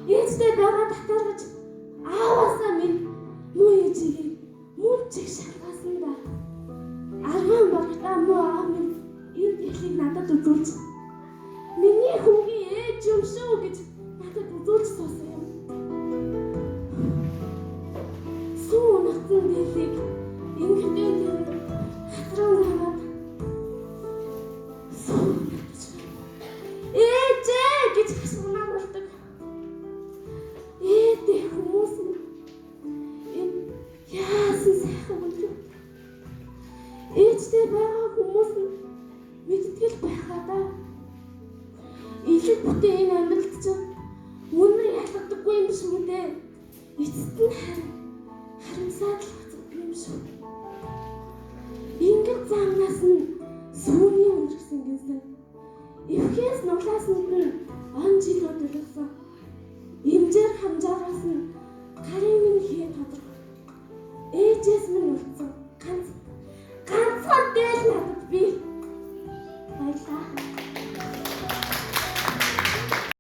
ээжтэй байгаа татаргаж ааваасаа минь муу ээжийг мөн чиг шалгасан да. Аргаан багтаа муу аав минь энэ дэлхийг надад үзүүлж миний хүүгийн ээж юм шүү гэж надад үзүүлж суусан юм. Сүү нутгийн дэлхийг ингэхдээ хатран наваад сүү натж ээжээ гэж хасунаа болдог. Ээдээ хүмүүс энэ яасан сайхан үнэ. Ээжтэй байгаа хүмүүс мэдтгэл байхаа да. Илэг бүтэн энэ амьдралд чинь үнэр ялгадаггүй юм шүү дээ. Эцэст нь харамсаад л хацдаг юм шүү. Ингээд замнаас нь сүүний өнгөрсөн гинсэн. Эвхээс нуглаас нь он жилүүд өлгсөн. Имжээр хамжаараас нь гарын минь хээ тодорхой. Ээжээс минь үлдсэн. Ганцхан дээл надад би. Баярлаа.